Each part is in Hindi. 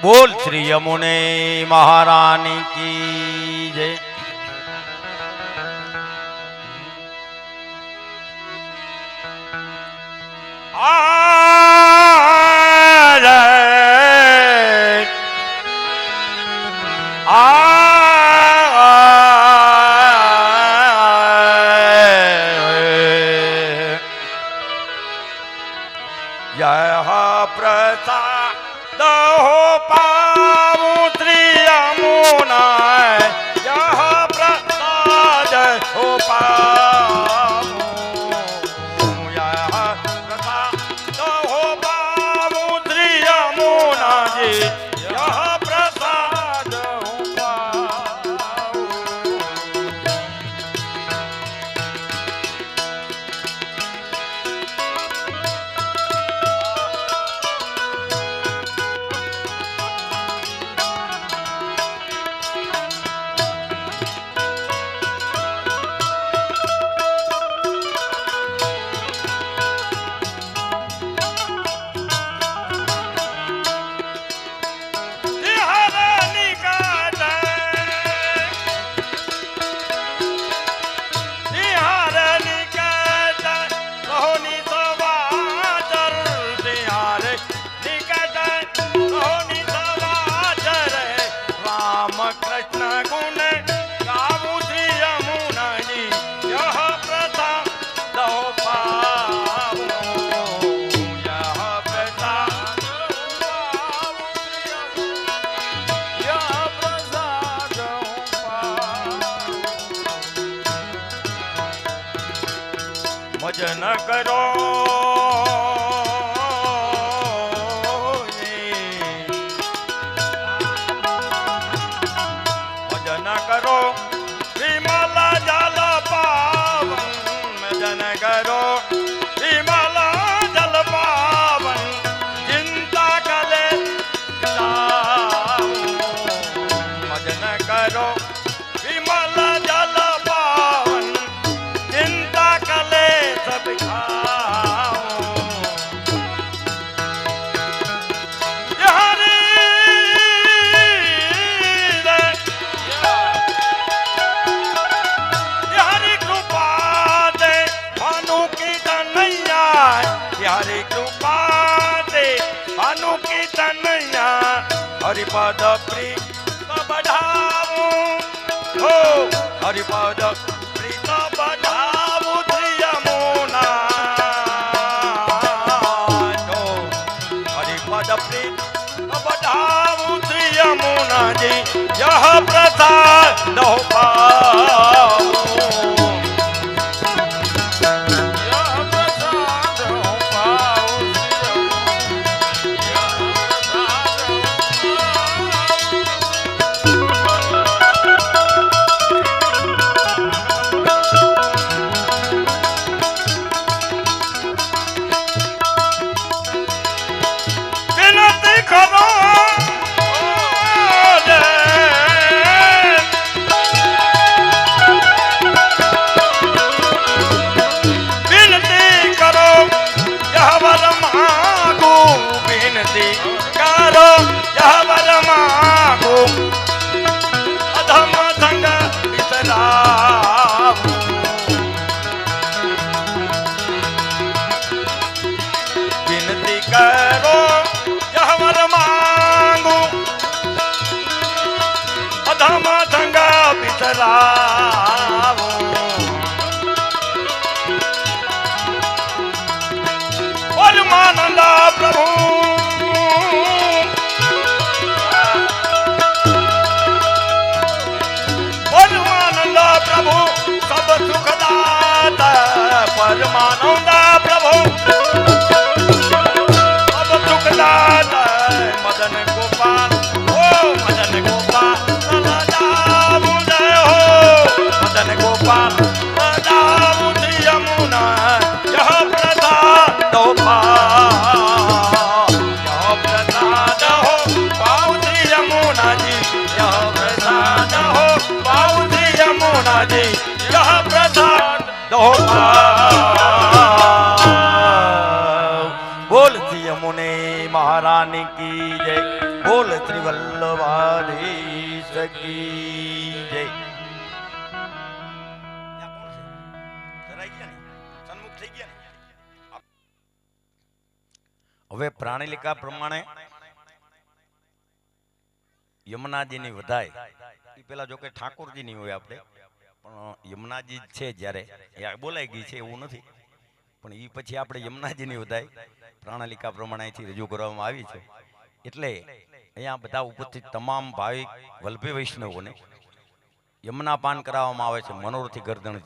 बोल श्री यमुने महारानी की जय। यह प्रसाद हो पाऊं श्री यमुना, यह प्रसाद हो पाऊं, यह प्रसाद हो पाऊं श्री यमुना जी, यह प्रसाद हो पाऊं। कृष्ण गुण गाऊं श्री यमुना जी, यह प्रसाद हो पाऊं, यह प्रसाद हो पाऊं, यह प्रसाद हो पाऊं। मुझ न करो करो विमल जल पावन, जन करो विमल जल पावन, चिंता करे मजन करो विमल जल पावन, चिंता करे सब हरि कृपा दे भानु की तनया, हरिपद प्रीत बढ़ाऊं हो, हरिपद प्रीत बढ़ाऊं श्री यमुना जो, हरिपद प्रीत बढ़ाऊं श्री यमुना जी, यह प्रसाद हो पाऊं। करो यह वर मांगो, अधम संग बिसराऊं, विनती करो यह वर मांगो, अधम संग बिसराऊं। परमानंद प्रभु प्रभु सब सुखदाता, परमानंद प्रभु सब सुखदाता, मदन गोपाल ओ मदन गोपाल सदाऊ जय हो, मदन गोपाल सदाऊ श्री यमुना, यह प्रसाद हो पाऊं, यह प्रसाद हो पाऊं श्री यमुना जी, यह प्रसाद हो पाऊं यमुना जी, यह प्रसाद हो बोल श्री यमुने महारानी की जय, बोल શ્રી વલ્લભાધીશ કી જય. હવે પ્રાણીલિકા પ્રમાણે યમુનાજીની વધાય એ પેલા જો કે ઠાકોરજીની હોય આપણે, પણ યમુનાજી છે જ્યારે એ બોલાઈ ગઈ છે એવું નથી, પણ એ પછી આપણે યમુનાજીની વધાય પ્રાણલિકા પ્રમાણે અહીંથી રજૂ કરવામાં આવી છે. એટલે અહીંયા બધા ઉપસ્થિત તમામ ભાવિક વલ્લભી વૈષ્ણવોને યમુના પાન કરાવવામાં આવે છે. મનોરથી ગરદણ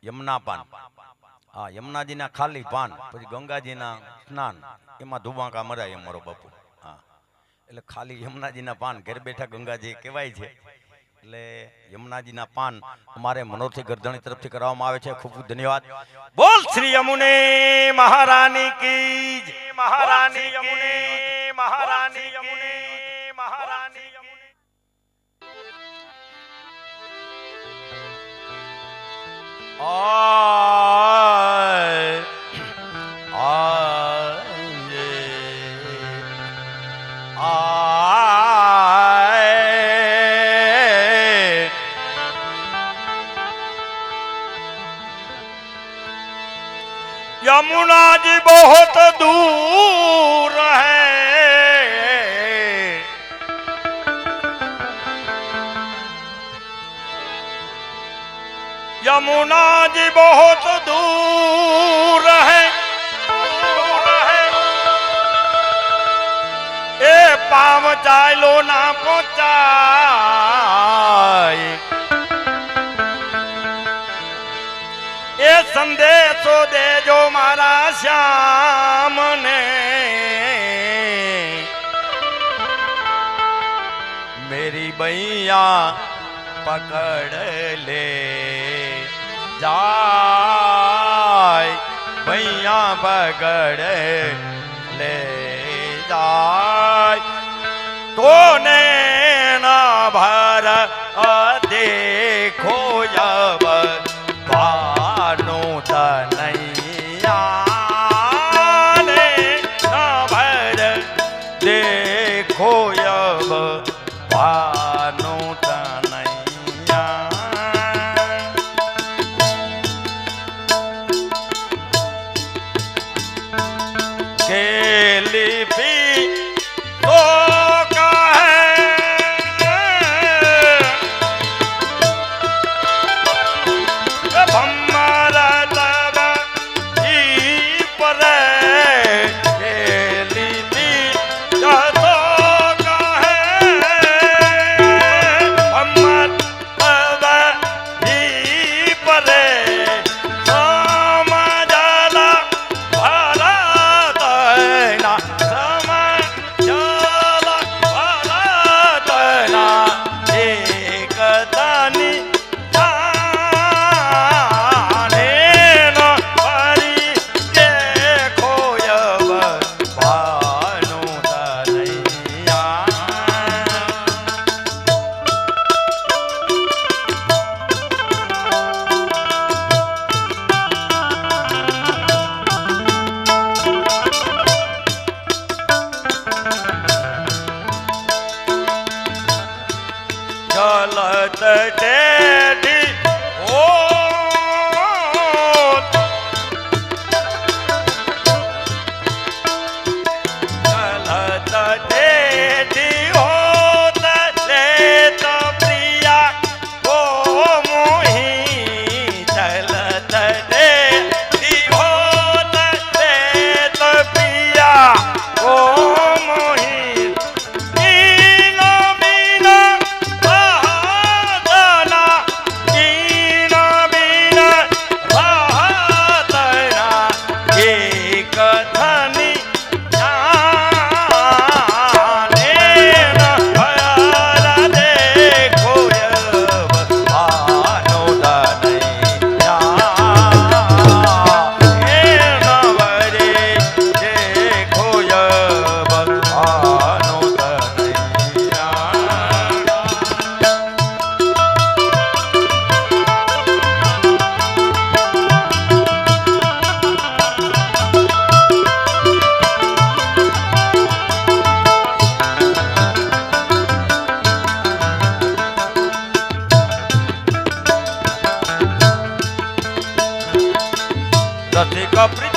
યમુના પાન, હા યમુનાજીના ખાલી પાન, પછી ગંગાજીના સ્નાન, એમાં ધુબાકા મરાય અમારો બાપુ. હા એટલે ખાલી યમુનાજીના પાન ઘર બેઠા ગંગાજી કહેવાય છે. એટલે યમુનાજીના પાન અમારે મનોરથી ગરદણી તરફથી કરવામાં આવે છે. ખૂબ ખૂબ ધન્યવાદ. બોલ શ્રી યમુને મહારાણી કી જય. મહારાણી યમુને, મહારાણી યમુને, મહારાણી યમુને. यमुना जी बहुत दूर है, यमुना जी बहुत दूर है, ए पाव चालो ना पहुंचाए, ए संदेशो देजो मारा श्याम ने, मेरी बैया पकड़ ले जाए, बैया पकड़ ले जाए, तो नैना भर देखो जब तनैया ने भर देखो अब भानु तनैया, केली भी तो સતી કપરી